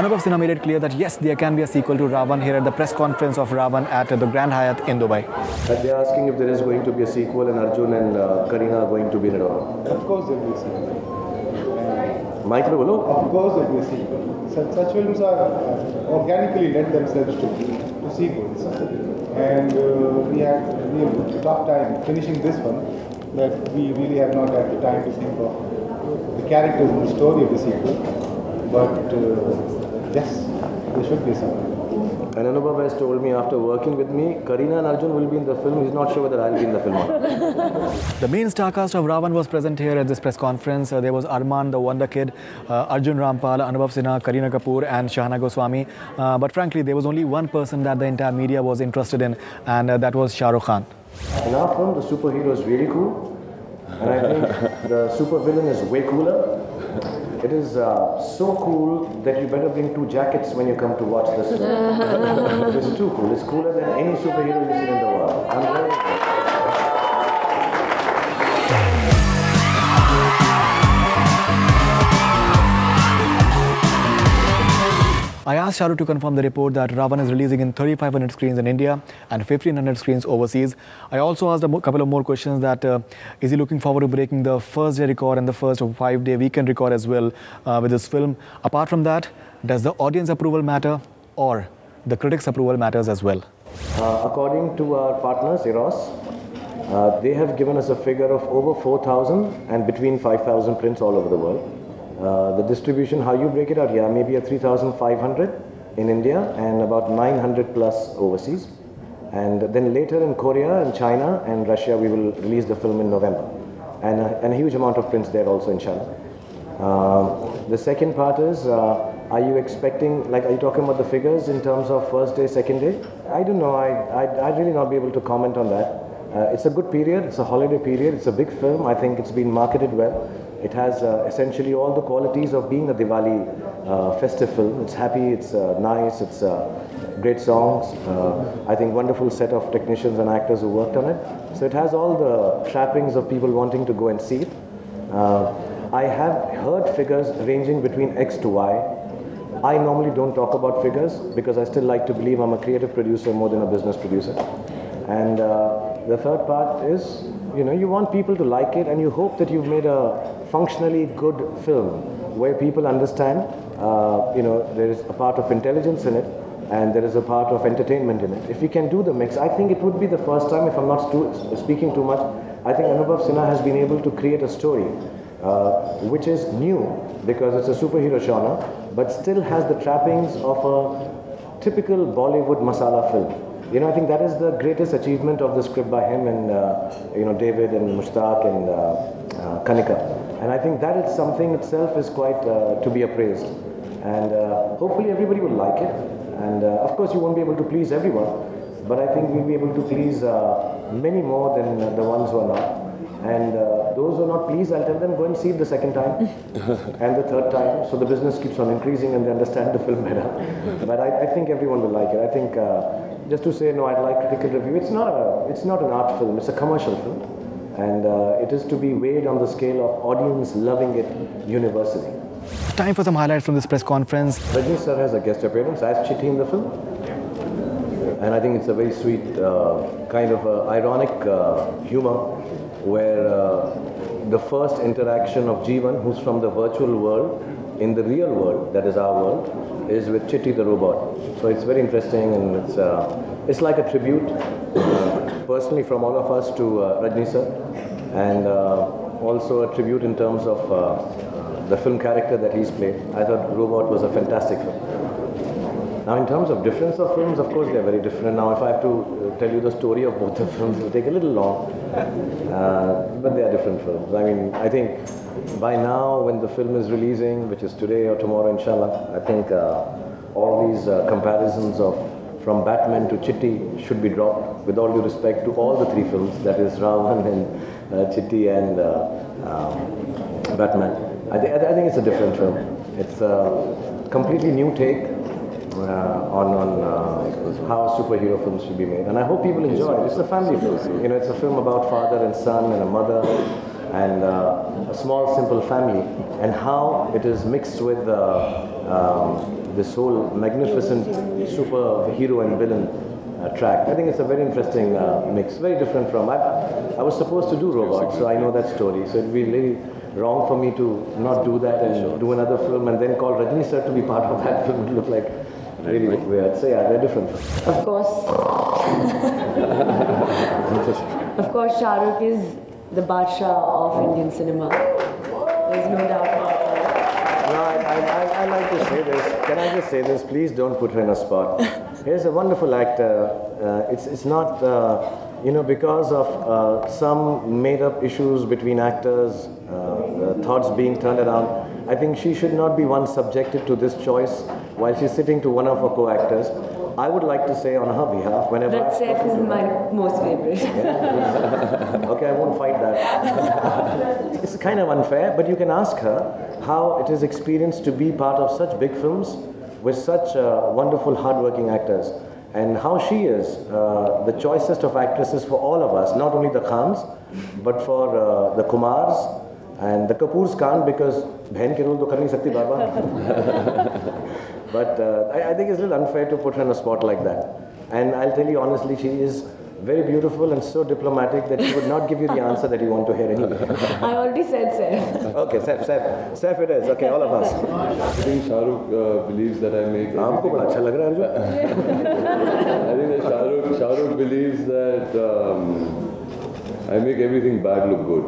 Anubhav Sinha made it clear that yes, there can be a sequel to Ra.One here at the press conference of Ra.One at the Grand Hyatt in Dubai. They're asking if there is going to be a sequel and Arjun and Kareena are going to be in it all. Of course there will be a sequel. Michael, of course there will be a sequel. Such films are organically lend themselves to sequels. And we have a tough time finishing this one, that we really have not had the time to think of the characters and the story of the sequel. But yes, there should be a sequel. And Anubhav has told me after working with me, Kareena and Arjun will be in the film. He's not sure whether I'll be in the film or not. The main star cast of Ra.One was present here at this press conference. There was Arman, the Wonder Kid, Arjun Rampal, Anubhav Sinha, Kareena Kapoor and Shahana Goswami. But frankly, there was only one person that the entire media was interested in, and that was Shahrukh Khan. In our film, the superhero is really cool. And I think the supervillain is way cooler. It is so cool that you better bring 2 jackets when you come to watch this film. It's too cool. It's cooler than any superhero you've seen in the world. I'm very I asked Shahrukh to confirm the report that Ra.One is releasing in 3,500 screens in India and 1,500 screens overseas. I also asked a couple of more questions that is he looking forward to breaking the first day record and the first 5-day weekend record as well with this film. Apart from that, does the audience approval matter or the critics' approval matters as well? According to our partners, Eros, they have given us a figure of over 4,000 and between 5,000 prints all over the world. The distribution, how you break it out, yeah, maybe a 3,500 in India and about 900 plus overseas. And then later in Korea and China and Russia, we will release the film in November. And a huge amount of prints there also, inshallah. The second part is, are you expecting, like, are you talking about the figures in terms of first day, second day? I don't know, I'd really not be able to comment on that. It's a good period, it's a holiday period, it's a big film. I think it's been marketed well. It has essentially all the qualities of being a Diwali festive film. It's happy, it's nice, it's great songs. I think wonderful set of technicians and actors who worked on it. So it has all the trappings of people wanting to go and see it. I have heard figures ranging between X to Y. I normally don't talk about figures because I still like to believe I'm a creative producer more than a business producer. And the third part is, you know, you want people to like it and you hope that you've made a functionally good film where people understand, you know, there is a part of intelligence in it and there is a part of entertainment in it. If we can do the mix, I think it would be the first time, if I'm not speaking too much, I think Anubhav Sinha has been able to create a story which is new because it's a superhero genre, but still has the trappings of a typical Bollywood masala film. You know, I think that is the greatest achievement of the script by him and, you know, David and Mushtaq and Kanika. And I think that is something itself is quite to be appraised. And hopefully everybody will like it. And of course you won't be able to please everyone, but I think we'll be able to please many more than the ones who are not. And those who are not pleased, I'll tell them, go and see it the second time and the third time. So the business keeps on increasing and they understand the film better. But I think everyone will like it. I think just to say, no, I'd like critical review, it's not an art film, it's a commercial film. And it is to be weighed on the scale of audience loving it universally. Time for some highlights from this press conference. Rajni sir has a guest appearance as Chitti in the film. And I think it's a very sweet kind of ironic humor where the first interaction of Jeevan, who's from the virtual world, in the real world, that is our world, is with Chitti the robot. So it's very interesting and it's like a tribute, personally from all of us to Rajni sir, and also a tribute in terms of the film character that he's played. I thought Robot was a fantastic film. Now in terms of difference of films, of course they're very different. Now if I have to tell you the story of both the films, it will take a little long, but they are different films. I mean, I think by now when the film is releasing, which is today or tomorrow inshallah, I think all these comparisons of from Batman to Chitti should be dropped, with all due respect to all the 3 films, that is Ra.One and Chitti and Batman. I think it's a different film. It's a completely new take on how superhero films should be made, and I hope people enjoy it. It's a family film. You know, it's a film about father and son and a mother and a small simple family, and how it is mixed with this whole magnificent super hero and villain track. I think it's a very interesting mix, very different from. I was supposed to do Robot, so I know that story. So it'd be really wrong for me to not do that and do another film and then call Rajni sir to be part of that film. It would look like really weird. So yeah, they're different. Of course. Of course, Shahrukh is the Badshah of Indian cinema. There's no doubt about that. No, I like to say this. Can I just say this? Please don't put her in a spot. He's a wonderful actor. It's not, because of some made-up issues between actors, thoughts being turned around. I think she should not be one subjected to this choice while she's sitting to one of her co-actors. I would like to say on her behalf, whenever That Saif is my most favorite. Yeah. Okay, I won't fight that. It's kind of unfair, but you can ask her how it is experienced to be part of such big films with such wonderful, hard-working actors, and how she is the choicest of actresses for all of us, not only the Khans, but for the Kumars, and the Kapoors can't because बहन के role तो कर नहीं सकती बाबा. But I think it's a little unfair to put her in a spot like that. And I'll tell you honestly, she is very beautiful and so diplomatic that she would not give you the answer that you want to hear anyway. I already said Saif. Okay, Saif it is. Okay, all of us. I think Shahrukh believes that I make. आपको बड़ा अच्छा लग रहा है Arjun. I think that Shahrukh believes that I make everything bad look good.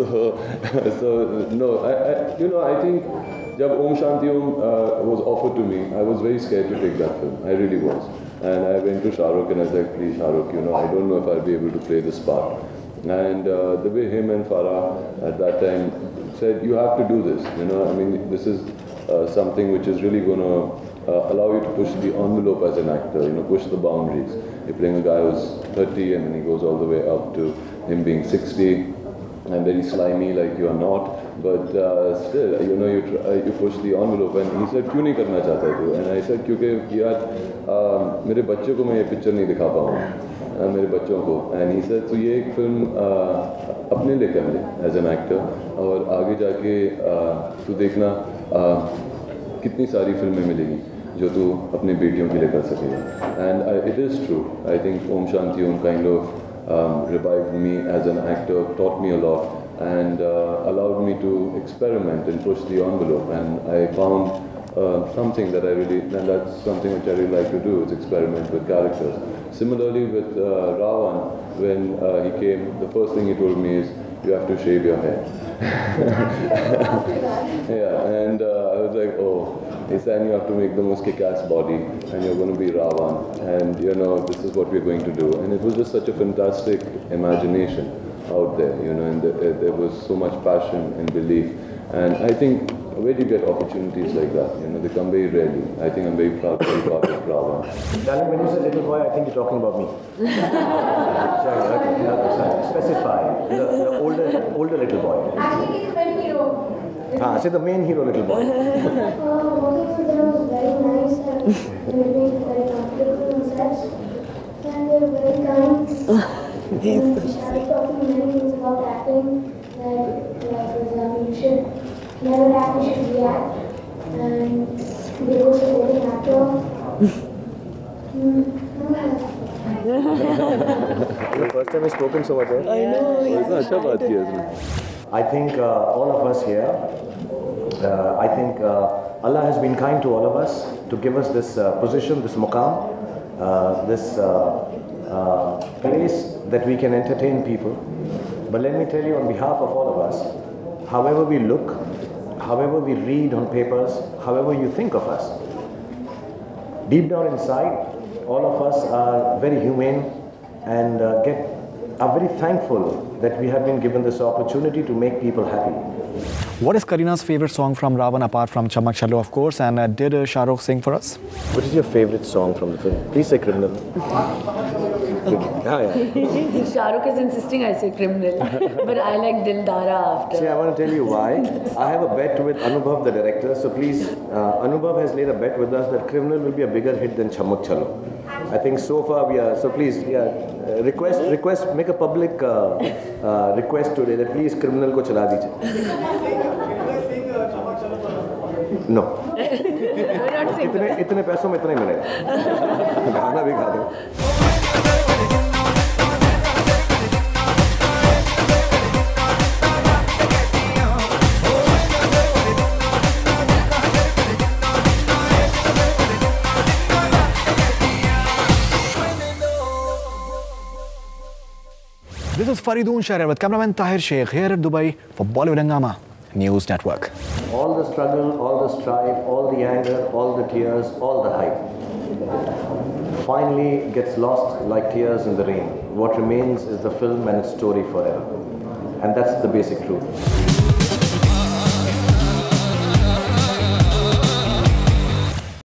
so no, I think जब Om Shanti Om was offered to me, I was very scared to take that film. I really was. And I went to Shahrukh and I said, please Shahrukh, I don't know if I'll be able to play this part. And the way him and Farah at that time said, you have to do this. This is something which is really going to allow you to push the envelope as an actor, push the boundaries. You're playing a guy who's 30 and then he goes all the way up to him being 60 and very slimy like you are not. But still, you push the envelope. And he said, क्यों नहीं करना चाहता तू? And I said, क्योंकि यार मेरे बच्चों को मैं ये पिक्चर नहीं दिखा पाऊँ, मेरे बच्चों को. And he said, तो ये एक फिल्म अपने लिए कर ले as an actor और आगे जाके तू देखना कितनी सारी फिल्में मिलेंगी जो तू अपने बेटियों के लिए कर सकेगा. And it is true. I think Om Shanti Om kind of revived me as an actor, taught me a lot, and allowed me to experiment and push the envelope. And I found something that and that's something which I really like to do, is experiment with characters. Similarly with Ra.One, when he came, the first thing he told me is, you have to shave your hair. Yeah, and I was like, oh, he said you have to make the most kick-ass body, and you're going to be Ra.One, and this is what we're going to do. And it was just such a fantastic imagination out there, and there was so much passion and belief. And I think, where do you get opportunities like that? They come very rarely. I think I'm very proud to be part of Ra.One. Darling, when you say little boy, I think you're talking about me. Sorry, specify. The older little boy. Actually, he's the main hero. Say the main hero little boy. Working with them was very nice and they were very comfortable on sets. And they were very kind. We started talking many things about acting. Like for example, you should never act, you should react. And they go supporting actor. The first time I've spoken so much. I know. I think all of us here, I think Allah has been kind to all of us to give us this position, this muqam, this place that we can entertain people. But let me tell you on behalf of all of us, however we look, however we read on papers, however you think of us, deep down inside, all of us are very humane and are very thankful that we have been given this opportunity to make people happy. What is Kareena's favorite song from Ra.One apart from Chamak Chalo, of course, and did Shahrukh sing for us? What is your favorite song from the film? Please say Criminal. Shahrukh is insisting I say Criminal, but I like Dildara after. See, I want to tell you why. I have a bet with Anubhav, the director, so please, Anubhav has laid a bet with us that Criminal will be a bigger hit than Chamak Chalo. I think so far we are, so please, request, make a public request today that please Criminal ko chala dijiye. No. We're not singers. इतने पैसों में इतना ही मिलेगा. गाना भी गा दो. This is Faridoon Sharer with cameraman Tahir Sheikh here at Dubai for Bollywood Hungama News Network. All the struggle, all the strife, all the anger, all the tears, all the hype finally gets lost like tears in the rain. What remains is the film and its story forever. And that's the basic truth.